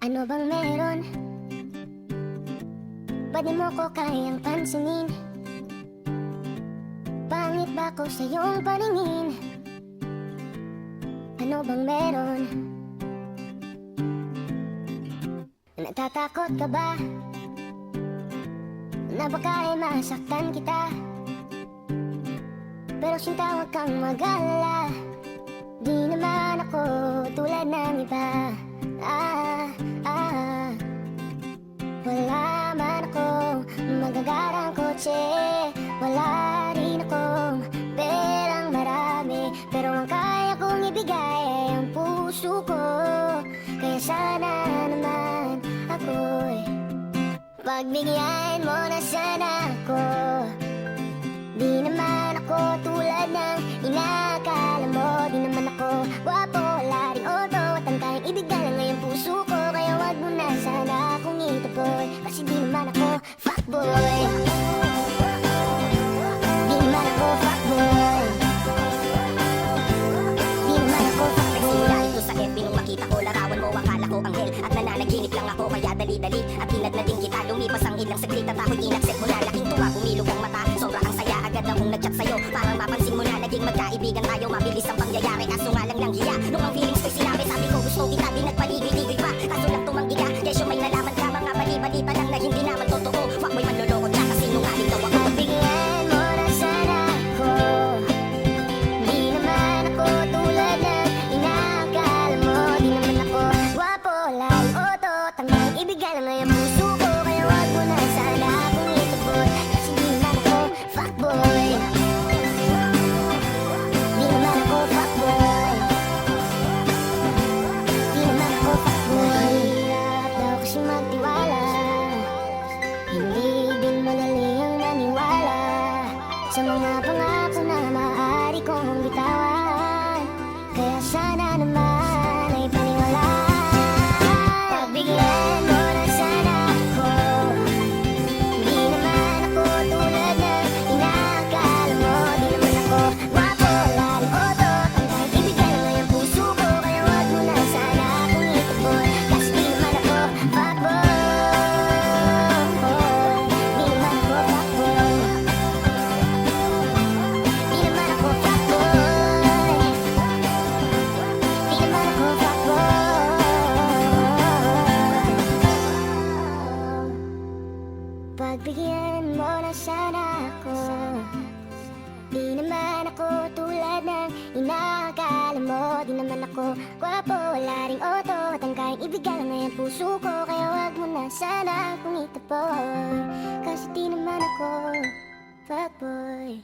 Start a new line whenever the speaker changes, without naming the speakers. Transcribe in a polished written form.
Ano bang meron? Ba't di mo ko kayang pansinin? Pangit ba ko sa iyong paningin? Ano bang meron? Natatakot ka ba? Na baka ay masaktan kita? Pero sinta, huwag kang mag-alala. Di naman ako tulad ng iba. Wala man akong magagarang kotse, wala rin akong perang marami, pero ang kaya kong ibigay ay ang puso ko. Kaya sana naman ako'y pagbigyan mo na sana ako. Di naman ako tulad ng inakala mo. Di naman ako gwapo, wala rin oto, at ang kayang ibigay lang ay ang puso ko. Kaya wag mo na sana akong itaboy, kasi di naman ako fuckboy. Di naman ako fuckboy. Di naman ako fuckboy.
Nagsimula ito sa FB nung makita ko larawan mo, akala ko anghel at nananaginip lang ako, kaya dali-dali at hinad na din kita. Lumipas ang ilang saglit at ako'y inaccept mo na. Laking tuwa, bumilog ang mata, sobra ang saya. Agad akong nag-chat sa'yo, parang mapansin mo na naging magkaibigan tayo. Mabilis ang pangyayari, kaso nga lang nang hiya. Nung ang feelings ko'y sinabi, sabi ko gusto kita, di nagpaligid-ligid pa. Kaso lang tumanggi ka, kesyo may nalaman ka. Mga bali-bali pa lang na hindi naman totoo. Wag mo'y manloloko, tsaka sinungaling daw ako.
Pagbigyan mo na sana ako. Di naman ako tulad ng inakala mo. Di naman ako gwapo, lang oto, tanggang ibigay lang ay ang puso ko. Kaya wag mo na sana akong itaboy, kasi di naman ako fuckboy. Di naman ako fuckboy. Di naman ako fuckboy. Hirap daw kasi magtiwala, hindi din madali ang maniwala sa mga pangako na maaari kong bitawan. Kaya sana naman ay paniwalaan. Pagbigyan mo na sana ako. Di naman ako tulad ng inakala mo. Di naman ako gwapo, lalo oto, tanggang ibigay lang ay ang puso ko. Kaya wag mo na sana akong itaboy, kasi di naman ako fuckboy. Di naman ako fuckboy. Di naman ako fuckboy. Di naman ako fuckboy. Pagbigyan mo na sana ako. Di naman ako tulad ng inakala mo. Di naman ako gwapo, wala ring oto, at ang kayang ibigay lang ay ang puso ko. Kaya wag mo na sana akong itaboy, kasi di naman ako fuckboy.